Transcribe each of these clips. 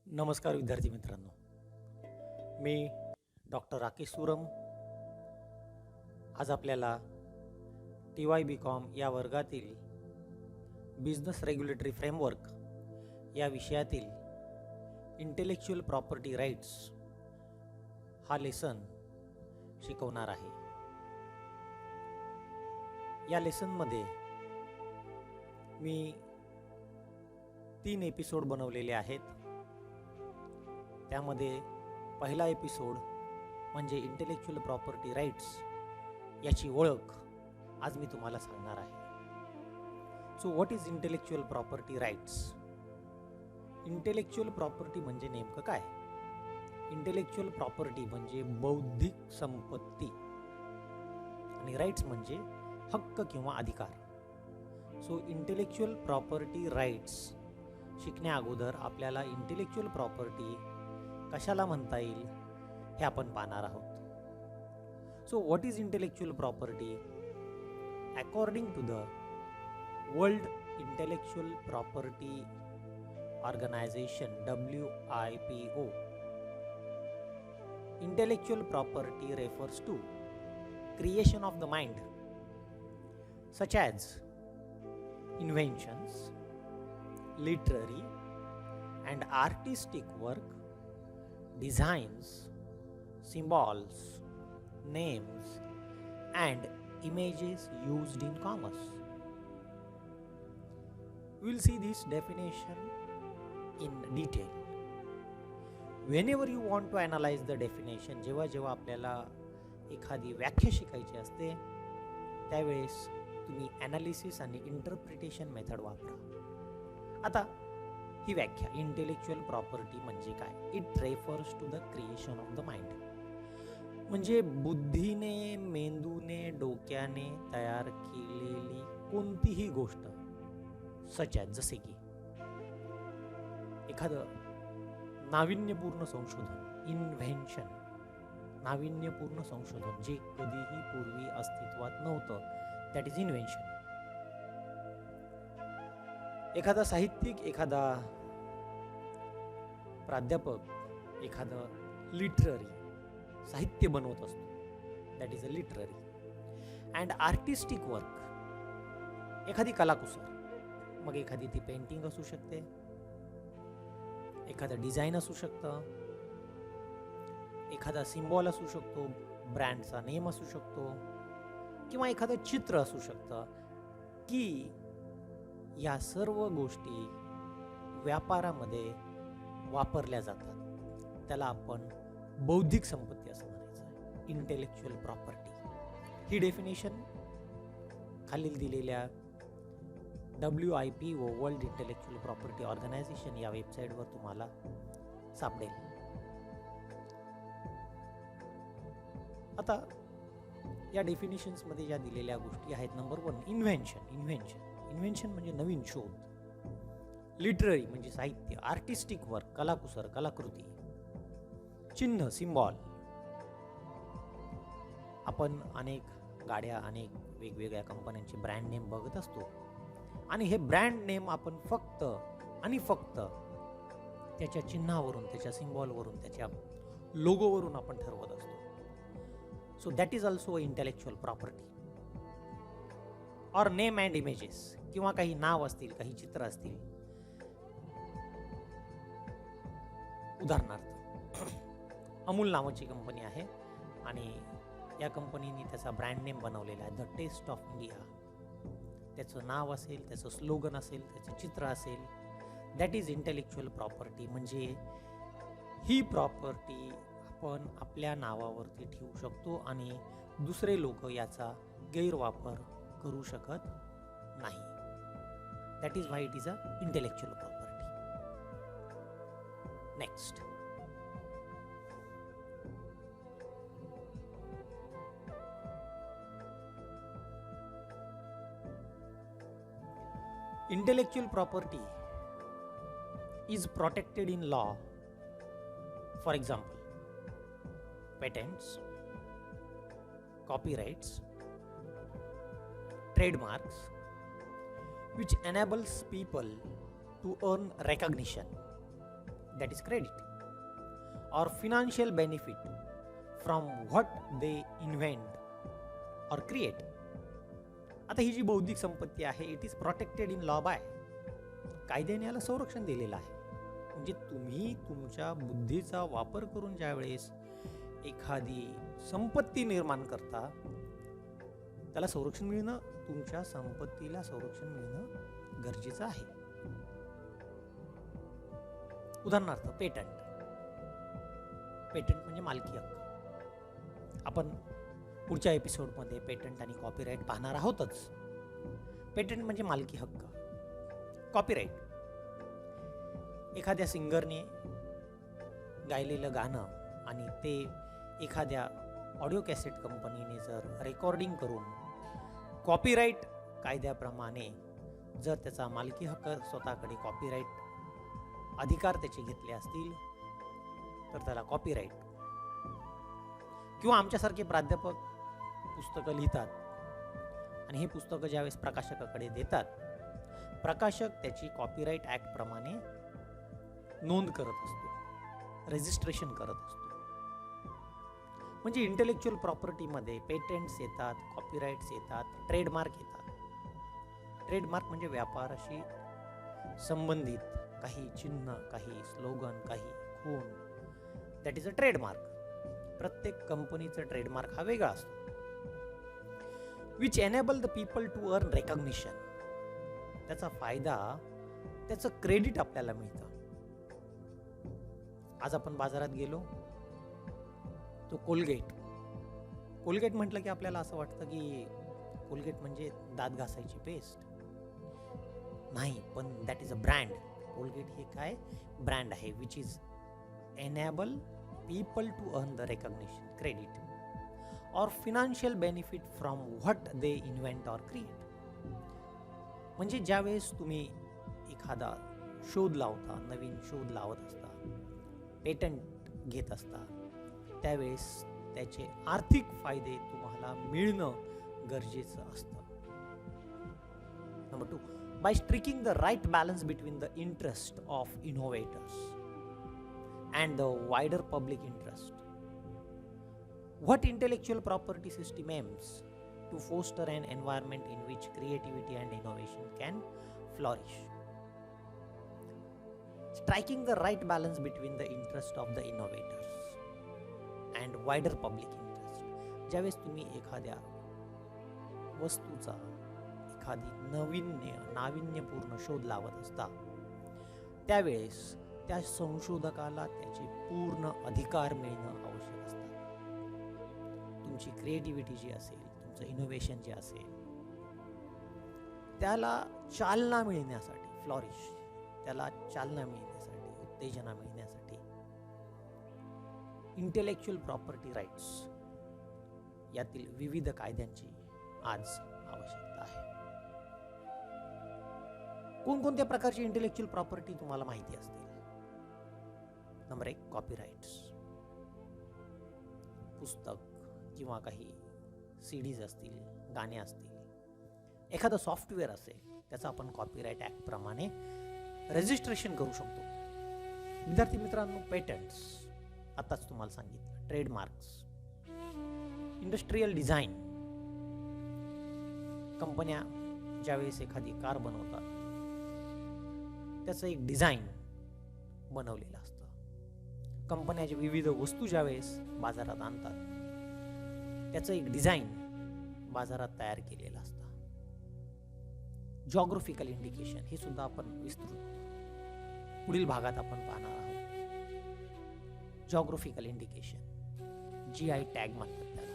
नमस्कार विद्यार्थी मित्रांनो, मी डॉक्टर राकेश सुरम आज आपल्याला TY BCom या वर्गातील बिझनेस रेग्युलेटरी फ्रेमवर्क या विषयातील इंटेलेक्च्युअल प्रॉपर्टी राईट्स हा लेसन शिकवणार आहे. या लेसनमध्ये मी 3 एपिसोड बनवलेले आहेत. त्यामध्ये पहिला एपिसोड म्हणजे इंटेलेक्च्युअल प्रॉपर्टी राईट्स याची ओळख आज मी तुम्हाला सांगणार आहे. So what is intellectual property rights? Intellectual property म्हणजे नेमकं काय? इंटेलेक्च्युअल प्रॉपर्टी म्हणजे बौद्धिक संपत्ती आणि राईट्स म्हणजे हक्क किंवा अधिकार. सो इंटेलेक्च्युअल प्रॉपर्टी राईट्स शिकण्या अगोदर आपल्याला इंटेलेक्च्युअल प्रॉपर्टी कशाला म्हणता येईल हे आपण पाहणार आहोत. So what is intellectual property? According to the World Intellectual Property Organization WIPO, intellectual property refers to creation of the mind such as inventions, literary and artistic work, designs, symbols, names and images used in commerce. We'll see this definition in detail. Whenever you want to analyze the definition, जेव्हा आपल्याला एखादी व्याख्या शिकायची असते त्यावेळेस तुम्ही analysis आणि interpretation method वापरा. आता ही व्याख्या इंटेलेक्च्युअल प्रॉपर्टी म्हणजे काय? It refers to the creation of the mind. म्हणजे बुद्धीने, मेंदूने, डोक्याने तयार केलेली कोणतीही गोष्ट, सच ॲज जसे की एखादं नाविन्यपूर्ण संशोधन, इन्व्हेन्शन, नाविन्यपूर्ण संशोधन जे कधीही पूर्वी अस्तित्वात नव्हतं, दॅट इज इन्व्हेन्शन. एखादा साहित्यिक, एखादा प्राध्यापक, एखादं लिटररी साहित्य बनवत असतो, that is a literary. And artistic work, एखादी कलाकुसर, मग एखादी ती पेंटिंग असू शकते, एखादं डिझाईन असू शकतं, एखादा सिम्बॉल असू शकतो, ब्रँडचा नेम असू शकतो, किंवा एखादं चित्र असू शकतं, की या सर्व गोष्टी व्यापारामध्ये वापरल्या जातात. त्याला आपण बौद्धिक संपत्ती असं म्हणायचं आहे, इंटेलेक्च्युअल प्रॉपर्टी. ही डेफिनेशन खालील दिलेल्या WIPO World Intellectual Property Organization या वेबसाईटवर तुम्हाला सापडेल. आता या डेफिनेशन्समध्ये ज्या दिलेल्या गोष्टी आहेत, नंबर 1 इन्व्हेन्शन म्हणजे नवीन शोध, लिटररी म्हणजे साहित्य, आर्टिस्टिक वर्क कलाकुसर, कलाकृती, चिन्ह, सिम्बॉल. आपण अनेक गाड्या, अनेक वेगवेगळ्या कंपन्यांचे ब्रँड नेम बघत असतो आणि हे ब्रँड नेम आपण फक्त आणि फक्त त्याच्या चिन्हावरून, त्याच्या सिम्बॉलवरून, त्याच्या लोगोवरून आपण ठरवत असतो. So that is also intellectual property. Or name and images, किंवा काही नाव असतील, काही चित्र असतील. उदाहरणार्थ अमूल नावाची कंपनी आहे आणि या कंपनीने त्याचा ब्रँड नेम बनवलेला आहे, द टेस्ट ऑफ इंडिया. त्याचं नाव असेल, त्याचं स्लोगन असेल, त्याचं चित्र असेल, दॅट इज इंटेलेक्च्युअल प्रॉपर्टी. म्हणजे ही प्रॉपर्टी आपण आपल्या नावावरती ठेवू शकतो आणि दुसरे लोक याचा गैरवापर करू शकत नाही. That is why it is a intellectual property. Next, intellectual property is protected in law. For example, patents, copyrights, trademarks, which enables people to earn recognition. that is credit, or financial benefit from what they invent or create. आता ही जी बौद्धिक संपत्ती आहे it is protected in law by, कायद्याने याला संरक्षण दिलेलं आहे. म्हणजे तुम्ही तुमच्या बुद्धीचा वापर करून ज्या वेळेस एखादी संपत्ती निर्माण करता त्याला संरक्षण मिळणं, तुमच्या संपत्तीला संरक्षण मिळणं गरजेचं आहे. उदाहरणार्थ पेटंट. पेटंट म्हणजे मालकी हक्क. आपण पुढच्या एपिसोडमध्ये पेटंट आणि कॉपीराईट पाहणार आहोतच. पेटंट म्हणजे मालकी हक्क. कॉपीराईट एखाद्या सिंगरने गायलेलं गाणं आणि ते एखाद्या ऑडिओ कॅसेट कंपनीने जर रेकॉर्डिंग करून कॉपीराईट कायद्याप्रमाणे जर त्याचा मालकी हक्क स्वतःकडे कॉपीराईट अधिकार त्याचे घेतले असतील तर त्याला कॉपीराईट. किंवा आमच्यासारखे प्राध्यापक पुस्तकं लिहितात आणि हे पुस्तकं ज्यावेळेस प्रकाशकाकडे देतात, प्रकाशक त्याची कॉपीराईट ॲक्ट प्रमाणे नोंद करत असतो, रजिस्ट्रेशन करत असतो. म्हणजे इंटेलेक्च्युअल प्रॉपर्टीमध्ये पेटंट्स येतात, कॉपीराईट्स येतात, ट्रेडमार्क येतात. ट्रेडमार्क म्हणजे व्यापाराशी संबंधित काही चिन्ह, काही स्लोगन, काही खूण, दॅट इज अ ट्रेडमार्क. प्रत्येक कंपनीचं ट्रेडमार्क हा वेगळा असतो. Which enable the people to earn recognition. त्याचा फायदा, त्याचं क्रेडिट आपल्याला मिळतं. आज आपण बाजारात गेलो, तो कोलगेट म्हटलं की आपल्याला असं वाटतं की कोलगेट म्हणजे दात घासायची पेस्ट. नाही, पण that is a brand. Colgate हे काय ब्रँड आहे which is enable people to earn the recognition, credit, or financial benefit from what they invent or create. म्हणजे ज्यावेळेस तुम्ही एखादा शोध लावता, नवीन शोध लावत असता, पेटंट घेत असता, त्यावेळेस त्याचे आर्थिक फायदे तुम्हाला मिळणं गरजेचं असतं. Number 2, by striking the right balance between the interest of innovators and the wider public interest. What intellectual property system aims to foster an environment in which creativity and innovation can flourish. Striking the right balance between the interest of the innovators and wider public interest. ज्यावेळेस तुम्ही एखाद्या वस्तूचा, एखादी नाविन्यपूर्ण शोध लावत असता, त्यावेळेस त्या संशोधकाला त्याचे पूर्ण अधिकार मिळणं आवश्यक असतात. तुमची क्रिएटिव्हिटी जी असेल, तुमचं इनोव्हेशन जे असेल, त्याला चालना मिळण्यासाठी, फ्लॉरिश, त्याला चालना मिळण्यासाठी, उत्तेजना मिळण्यासाठी इंटेलेक्च्युअल प्रॉपर्टी राईट्स यातील विविध कायद्यांची आज आवश्यकता आहे. कोणकोणत्या प्रकारची इंटेलेक्च्युअल प्रॉपर्टी तुम्हाला माहिती असतील? Number 1, copyrights. पुस्तक किंवा काही सीडीज असतील, गाणे असतील, एखादं सॉफ्टवेअर असेल, त्याचं आपण कॉपीराईट ॲक्ट प्रमाणे रजिस्ट्रेशन करू शकतो. विद्यार्थी मित्रांनो, पेटंट्स आताच तुम्हाला सांगितलं, ट्रेडमार्क्स, इंडस्ट्रियल डिझाईन. कंपन्या ज्यावेळेस एखादी कार बनवतात त्याचं एक डिझाईन बनवलेलं असतं. कंपन्याच्या विविध वस्तू ज्यावेळेस बाजारात आणतात त्याचं एक डिझाईन बाजारात तयार केलेलं असतं. जॉग्राफिकल इंडिकेशन हे सुद्धा आपण विस्तृत पुढील भागात आपण पाहणार आहोत. जॉग्राफिकल इंडिकेशन, GI टॅग म्हणतात त्याला.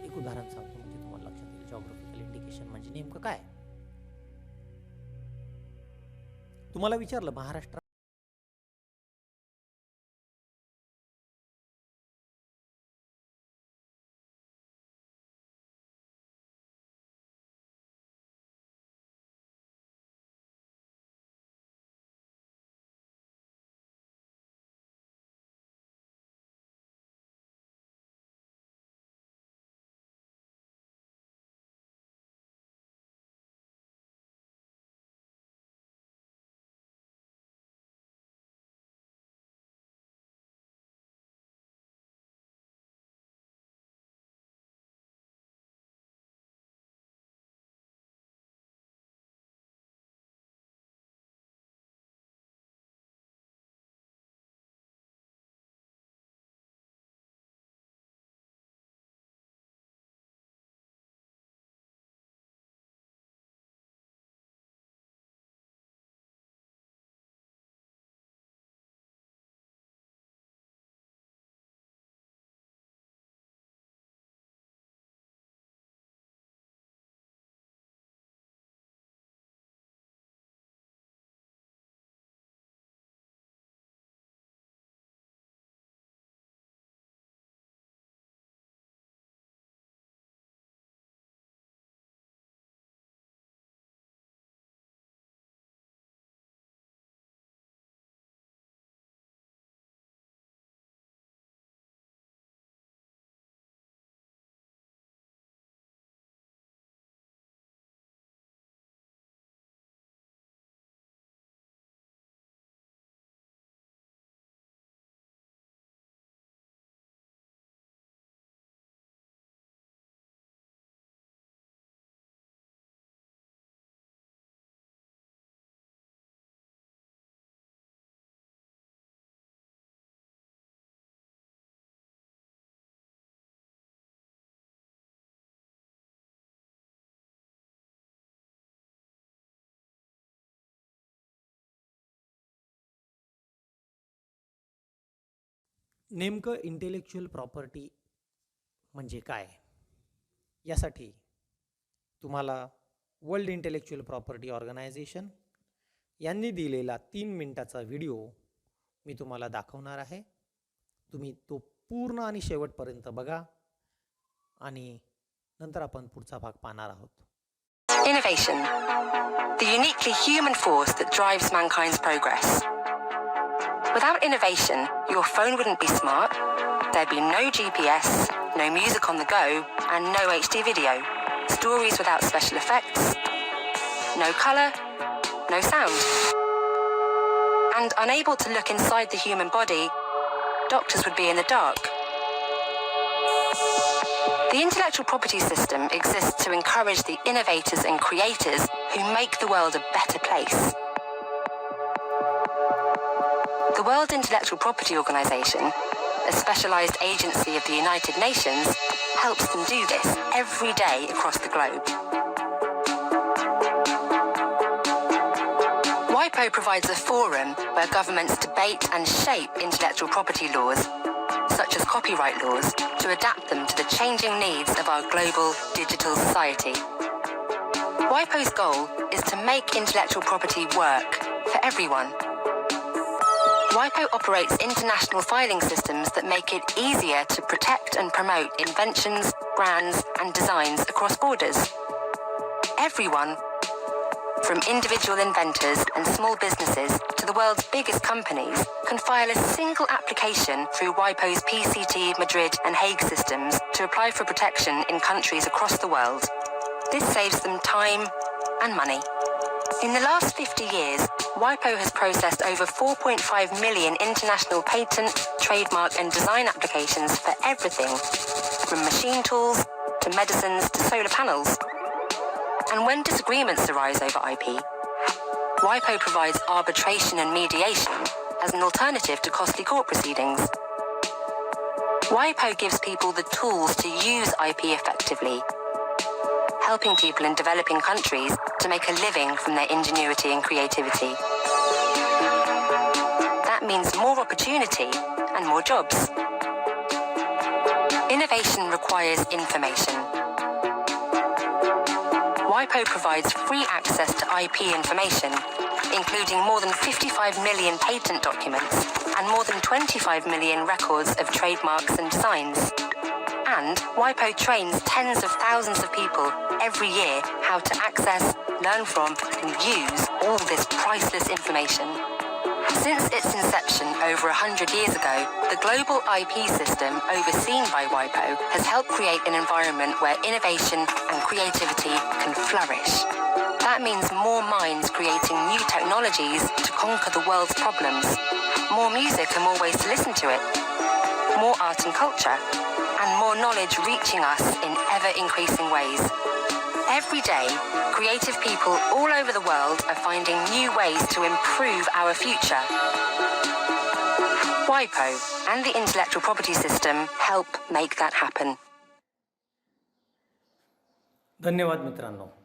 एक उदाहरण सांगतो म्हणजे तुम्हाला लक्षात येईल जॉग्राफिकल इंडिकेशन म्हणजे नेमकं काय. तुम्हाला विचारलं महाराष्ट्र नेमकं इंटेलेक्च्युअल प्रॉपर्टी म्हणजे काय यासाठी तुम्हाला वर्ल्ड इंटेलेक्च्युअल प्रॉपर्टी ऑर्गनायझेशन यांनी दिलेला 3 मिनिटाचा व्हिडिओ मी तुम्हाला दाखवणार आहे. तुम्ही तो पूर्ण आणि शेवटपर्यंत बघा आणि नंतर आपण पुढचा भाग पाहणार आहोत. Innovation, the uniquely human force that drives mankind's progress. Without innovation, your phone wouldn't be smart, there'd be no GPS, no music on the go, and no HD video. Stories without special effects, no color, no sound. And unable to look inside the human body, doctors would be in the dark. The intellectual property system exists to encourage the innovators and creators who make the world a better place. The World Intellectual Property Organization, a specialized agency of the United Nations, helps them do this every day across the globe. WIPO provides a forum where governments debate and shape intellectual property laws, such as copyright laws, to adapt them to the changing needs of our global digital society. WIPO's goal is to make intellectual property work for everyone. WIPO operates international filing systems that make it easier to protect and promote inventions, brands, and designs across borders. Everyone, from individual inventors and small businesses to the world's biggest companies, can file a single application through WIPO's PCT, Madrid, and Hague systems to apply for protection in countries across the world. This saves them time and money. In the last 50 years, WIPO has processed over 4.5 million international patent, trademark, and design applications for everything, from machine tools to medicines to solar panels. And when disagreements arise over IP, WIPO provides arbitration and mediation as an alternative to costly court proceedings. WIPO gives people the tools to use IP effectively, helping people in developing countries to make a living from their ingenuity and creativity. That means more opportunity and more jobs. Innovation requires information. WIPO provides free access to IP information, including more than 55 million patent documents and more than 25 million records of trademarks and designs. And WIPO trains tens of thousands of people every year how to access, learn from, and use all this priceless information. Since its inception over 100 years ago, the global IP system overseen by WIPO has helped create an environment where innovation and creativity can flourish. That means more minds creating new technologies to conquer the world's problems, more music and more ways to listen to it, more art and culture, and more knowledge reaching us in ever-increasing ways. Every day, creative people all over the world are finding new ways to improve our future. WIPO and the intellectual property system help make that happen. धन्यवाद मित्रांनो.